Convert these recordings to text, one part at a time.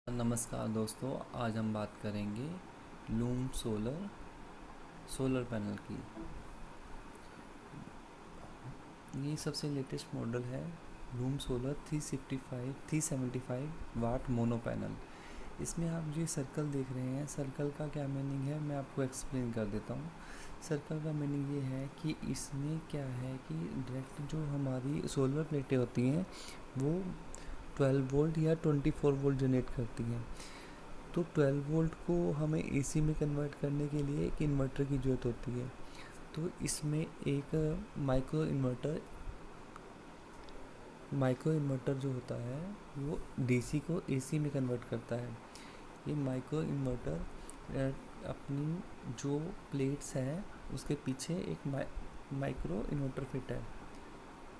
नमस्कार दोस्तों, आज हम बात करेंगे लूम सोलर पैनल की। ये सबसे लेटेस्ट मॉडल है लूम सोलर 375 वाट मोनो पैनल। इसमें आप जो सर्कल देख रहे हैं, सर्कल का क्या मीनिंग है मैं आपको एक्सप्लेन कर देता हूँ। सर्कल का मीनिंग ये है कि इसमें क्या है कि डायरेक्ट जो हमारी सोलर प्लेटें होती हैं वो 12 वोल्ट या 24 वोल्ट जनरेट करती हैं। तो 12 वोल्ट को हमें एसी में कन्वर्ट करने के लिए एक इन्वर्टर की ज़रूरत होती है। तो इसमें एक माइक्रो इन्वर्टर जो होता है वो डीसी को एसी में कन्वर्ट करता है। ये माइक्रो इन्वर्टर अपनी जो प्लेट्स हैं उसके पीछे एक माइक्रो इन्वर्टर फिट है।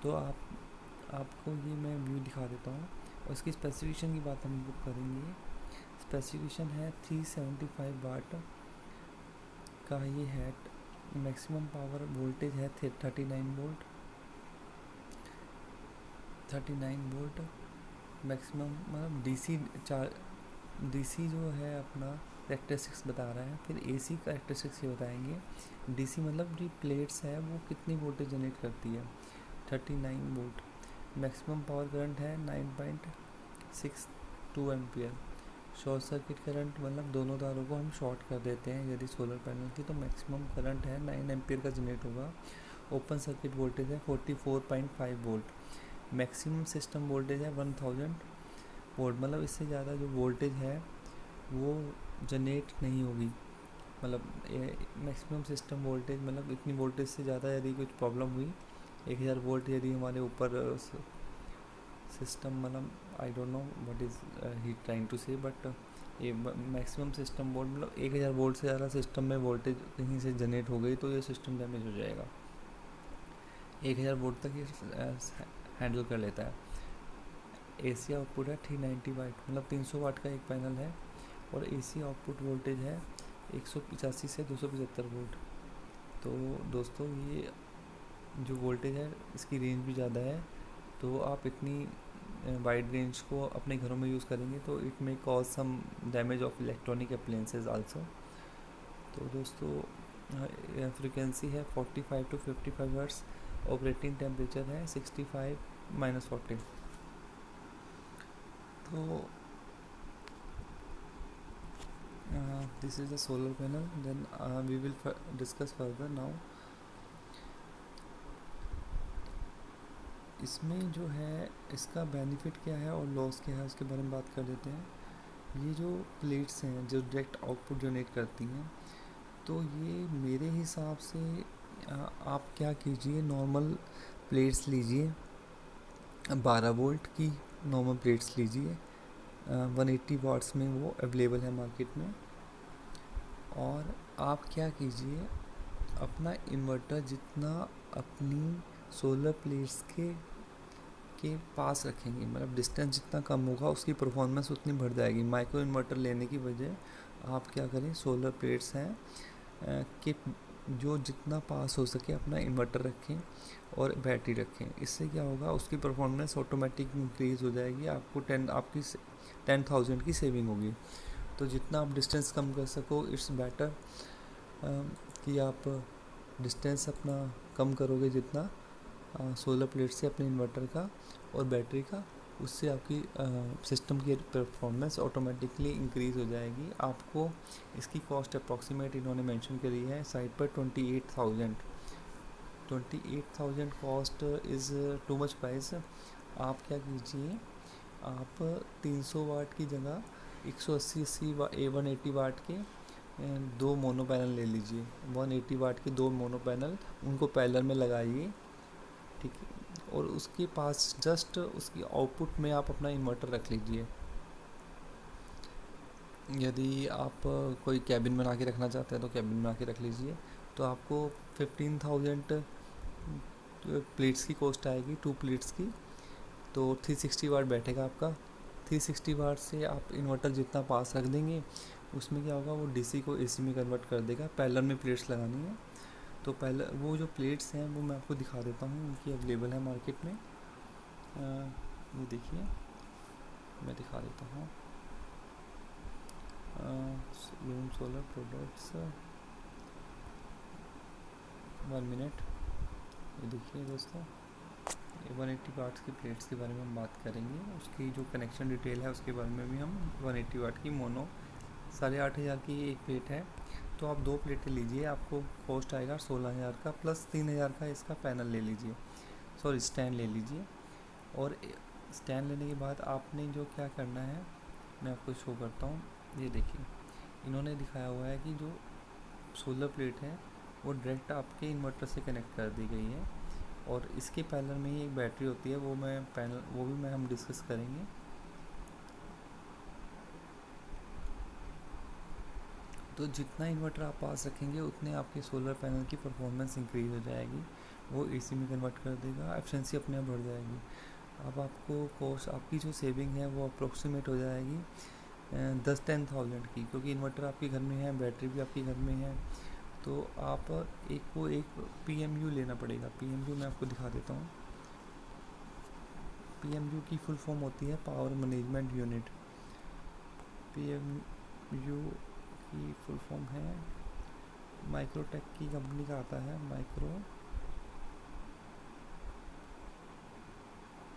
तो आपको ये मैं व्यू दिखा देता हूँ और इसकी स्पेसिफिकेशन की बात हम लोग करेंगे। स्पेसिफिकेशन है 375 वाट का ये है। मैक्सिमम पावर वोल्टेज है 39 वोल्ट। मैक्सिमम मतलब डीसी जो है अपना कैरेक्टरिस्टिक्स बता रहा है। फिर एसी कैरेक्टरिस्टिक्स ये बताएंगे। डीसी मतलब जो प्लेट्स है वो कितनी वोल्टेज जनरेट करती है, 39 वोल्ट। मैक्सिमम पावर करंट है 9.62 एम्पियर। शॉर्ट सर्किट करंट मतलब दोनों तारों को हम शॉर्ट कर देते हैं यदि सोलर पैनल की, तो मैक्सिमम करंट है 9 एम्पियर का जनरेट होगा। ओपन सर्किट वोल्टेज है 44.5 वोल्ट। मैक्सिमम सिस्टम वोल्टेज है 1000 वोल्ट। मतलब इससे ज़्यादा जो वोल्टेज है वो जनरेट नहीं होगी। मतलब मैक्सिमम सिस्टम वोल्टेज मतलब इतनी वोल्टेज से ज़्यादा यदि कुछ प्रॉब्लम हुई, 1000 वोल्ट यदि हमारे ऊपर सिस्टम मतलब I don't know what is he trying to say, but ये मैक्सिमम सिस्टम वोल्ट मतलब 1000 वोल्ट से ज़्यादा सिस्टम में वोल्टेज कहीं से जनरेट हो गई तो ये सिस्टम डैमेज हो जाएगा। 1000 वोल्ट तक ये हैंडल कर लेता है। एसी आउटपुट है 390 वाट, मतलब 300 वाट का एक पैनल है। और एसी आउटपुट वोल्टेज है 185 से 275 वोल्ट। तो दोस्तों ये जो वोल्टेज है इसकी रेंज भी ज़्यादा है। तो आप इतनी वाइड रेंज को अपने घरों में यूज़ करेंगे तो it may cause some damage of electronic appliances also. तो दोस्तों फ्रिक्वेंसी है 45 to 55 हर्ट्ज़। ऑपरेटिंग टेम्परेचर है 65 - 40। तो this is the solar panel. Then we will discuss further now. इसमें जो है इसका बेनिफिट क्या है और लॉस क्या है उसके बारे में बात कर लेते हैं। ये जो प्लेट्स हैं जो डायरेक्ट आउटपुट जनरेट करती हैं, तो ये मेरे हिसाब से आप क्या कीजिए, नॉर्मल प्लेट्स लीजिए, 12 वोल्ट की नॉर्मल प्लेट्स लीजिए। 180 वाट्स में वो अवेलेबल है मार्केट में। और आप क्या कीजिए, अपना इन्वर्टर जितना अपनी सोलर प्लेट्स के पास रखेंगे, मतलब डिस्टेंस जितना कम होगा उसकी परफॉर्मेंस उतनी बढ़ जाएगी। माइक्रो इन्वर्टर लेने की वजह आप क्या करें, सोलर प्लेट्स हैं कि जो जितना पास हो सके अपना इन्वर्टर रखें और बैटरी रखें। इससे क्या होगा, उसकी परफॉर्मेंस ऑटोमेटिक इंक्रीज़ हो जाएगी। आपकी 10,000 की सेविंग होगी। तो जितना आप डिस्टेंस कम कर सको इट्स बेटर कि आप डिस्टेंस अपना कम करोगे जितना सोलर प्लेट से अपने इन्वर्टर का और बैटरी का, उससे आपकी सिस्टम की परफॉर्मेंस ऑटोमेटिकली इंक्रीज़ हो जाएगी। आपको इसकी कॉस्ट अप्रॉक्सीमेट इन्होंने मेंशन करी है साइट पर 28,000 cost is too much price. आप क्या कीजिए, आप 300 वाट की जगह 180 180 वाट के दो मोनो पैनल ले लीजिए। 180 वाट के दो मोनो पैनल उनको पैरेलल में लगाइए, ठीक है। और उसके पास जस्ट उसकी आउटपुट में आप अपना इन्वर्टर रख लीजिए। यदि आप कोई कैबिन बना के रखना चाहते हैं तो कैबिन बना के रख लीजिए। तो आपको 15,000 प्लेट्स की कॉस्ट आएगी, 2 प्लेट्स की। तो 360 वाट बैठेगा आपका। 360 वाट से आप इन्वर्टर जितना पास रख देंगे उसमें क्या होगा, वो डीसी को एसी में कन्वर्ट कर देगा। पैरेलल में प्लेट्स लगानी है तो पहले वो जो प्लेट्स हैं वो मैं आपको दिखा देता हूँ, उनकी अवेलेबल है मार्केट में। ये देखिए मैं दिखा देता हूँ। Loom solar products, 1 minute. ये देखिए दोस्तों, ये 180 वाट्स की प्लेट्स के बारे में हम बात करेंगे। उसकी जो कनेक्शन डिटेल है उसके बारे में भी हम 180 वाट की मोनो 8,500 की एक प्लेट है। तो आप 2 प्लेटें लीजिए, आपको कॉस्ट आएगा 16,000 का, प्लस 3,000 का इसका पैनल ले लीजिए, सॉरी स्टैंड ले लीजिए। और स्टैंड लेने के बाद आपने जो क्या करना है मैं आपको शो करता हूँ। ये देखिए, इन्होंने दिखाया हुआ है कि जो सोलर प्लेट है वो डायरेक्ट आपके इन्वर्टर से कनेक्ट कर दी गई है, और इसके पैनल में ही एक बैटरी होती है, वो भी हम डिस्कस करेंगे। तो जितना इन्वर्टर आप पास रखेंगे उतने आपके सोलर पैनल की परफॉर्मेंस इंक्रीज़ हो जाएगी, वो एसी में कन्वर्ट कर देगा, एफिशिएंसी अपने आप बढ़ जाएगी। अब आपको कॉस्ट, आपकी जो सेविंग है वो अप्रोक्सीमेट हो जाएगी 10-10,000 की, क्योंकि इन्वर्टर आपके घर में है, बैटरी भी आपके घर में है। तो आप एक PMU लेना पड़ेगा। PMU मैं आपको दिखा देता हूँ। PMU की फुल फॉर्म होती है पावर मैनेजमेंट यूनिट। PMU की फुल फॉर्म है, माइक्रोटेक की कंपनी का आता है,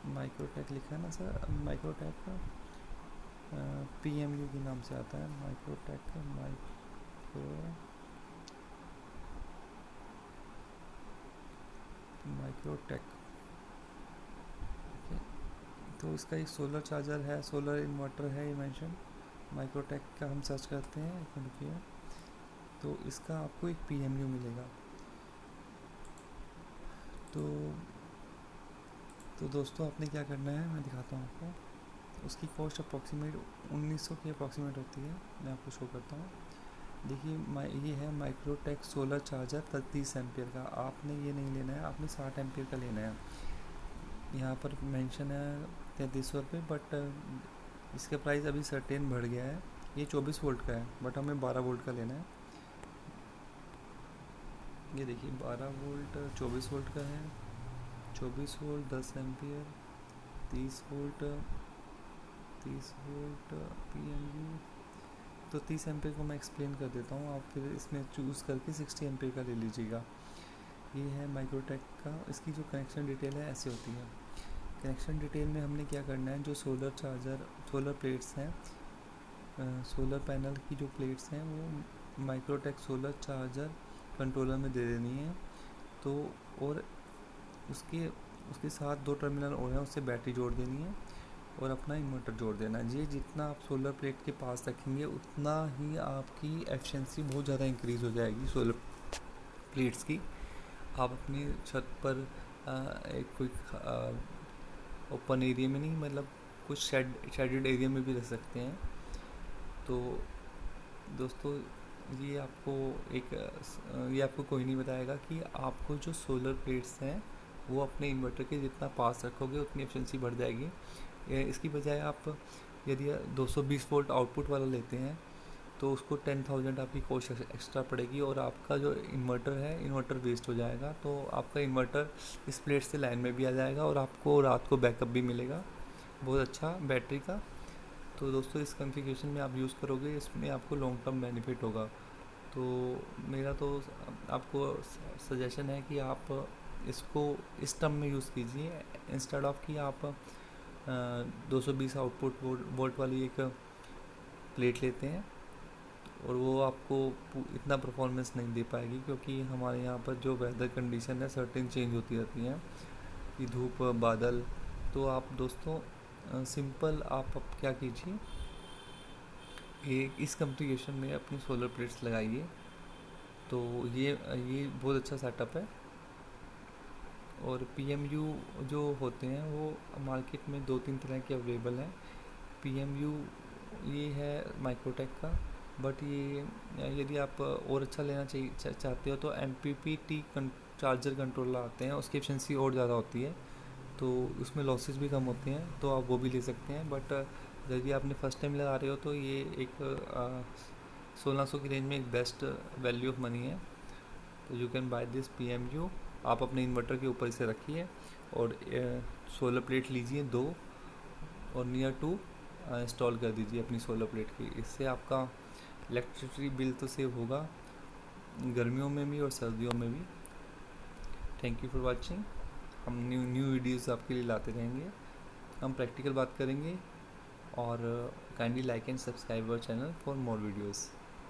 माइक्रोटेक लिखा है ना सर, माइक्रोटेक PMU के नाम से आता है, माइक्रोटेक। तो इसका एक सोलर चार्जर है, सोलर इन्वर्टर है, ये मेंशन माइक्रोटेक का हम सर्च करते हैं, एक मिनट रुकिए। तो इसका आपको एक PMU मिलेगा। तो दोस्तों आपने क्या करना है मैं दिखाता हूँ आपको। उसकी कॉस्ट अप्रॉक्सीमेट 1900 की अप्रॉक्सीमेट होती है, मैं आपको शो करता हूँ। देखिए ये है माइक्रोटेक सोलर चार्जर 30 एम्पियर का। आपने ये नहीं लेना है, आपने 60 एम्पियर का लेना है। यहाँ पर मेंशन है 3300 रुपये, बट इसका प्राइस अभी सर्टेन बढ़ गया है। ये 24 वोल्ट का है, बट हमें 12 वोल्ट का लेना है। ये देखिए 12 वोल्ट 24 वोल्ट का है, 24 वोल्ट 10 एम्पियर, 30 वोल्ट PMU। तो 30 एम्पियर को मैं एक्सप्लेन कर देता हूँ, आप फिर इसमें चूज़ करके 60 एम्पियर का ले लीजिएगा। ये है माइक्रोटेक का। इसकी जो कनेक्शन डिटेल है ऐसे होती है। कनेक्शन डिटेल में हमने क्या करना है, जो सोलर प्लेट्स हैं, सोलर पैनल की जो प्लेट्स हैं वो माइक्रोटेक सोलर चार्जर कंट्रोलर में दे देनी है। तो और उसके साथ 2 टर्मिनल और हैं, उससे बैटरी जोड़ देनी है और अपना इन्वर्टर जोड़ देना है। ये जितना आप सोलर प्लेट के पास रखेंगे उतना ही आपकी एफिशिएंसी बहुत ज़्यादा इंक्रीज़ हो जाएगी सोलर प्लेट्स की। आप अपनी छत पर एक कोई ओपन एरिया में नहीं, मतलब कुछ शेडेड एरिया में भी रख सकते हैं। तो दोस्तों ये आपको कोई नहीं बताएगा कि आपको जो सोलर प्लेट्स हैं वो अपने इन्वर्टर के जितना पास रखोगे उतनी एफिशिएंसी बढ़ जाएगी। इसकी बजाय आप यदि 220 वोल्ट आउटपुट वाला लेते हैं तो उसको 10,000 आपकी कॉस्ट एक्स्ट्रा पड़ेगी, और आपका जो इन्वर्टर वेस्ट हो जाएगा। तो आपका इन्वर्टर इस प्लेट से लाइन में भी आ जाएगा और आपको रात को बैकअप भी मिलेगा बहुत अच्छा बैटरी का। तो दोस्तों इस कॉन्फ़िगरेशन में आप यूज़ करोगे, इसमें आपको लॉन्ग टर्म बेनिफिट होगा। तो मेरा तो आपको सजेशन है कि आप इसको इस टर्म में यूज़ कीजिए, इंस्टेड ऑफ कि आप 220 आउटपुट वोल्ट वाली एक प्लेट लेते हैं और वो आपको इतना परफॉर्मेंस नहीं दे पाएगी, क्योंकि हमारे यहाँ पर जो वेदर कंडीशन है सर्टेन चेंज होती रहती हैं, कि धूप बादल। तो आप दोस्तों सिंपल आप अब क्या कीजिए, इस कॉन्फ़िगरेशन में अपनी सोलर प्लेट्स लगाइए। तो ये बहुत अच्छा सेटअप है। और PMU जो होते हैं वो मार्केट में 2-3 तरह के अवेलेबल हैं। PMU ये है माइक्रोटेक का, बट ये यदि आप और अच्छा लेना चाहते हो तो MPPT चार्जर कंट्रोलर आते हैं, उसकी एफिशिएंसी और ज़्यादा होती है, तो उसमें लॉसेस भी कम होते हैं, तो आप वो भी ले सकते हैं। बट यदि आपने फर्स्ट टाइम लगा रहे हो तो ये एक 1600 की रेंज में एक बेस्ट वैल्यू ऑफ मनी है। तो you can by this PMU। आप अपने इन्वर्टर के ऊपर इसे रखिए और सोलर प्लेट लीजिए 2 और नियर टू इंस्टॉल कर दीजिए अपनी सोलर प्लेट की। इससे आपका इलेक्ट्रिसिटी बिल तो सेव होगा गर्मियों में भी और सर्दियों में भी। Thank you for watching. हम न्यू वीडियोस आपके लिए लाते रहेंगे। हम प्रैक्टिकल बात करेंगे और kindly like and subscribe our channel for more videos.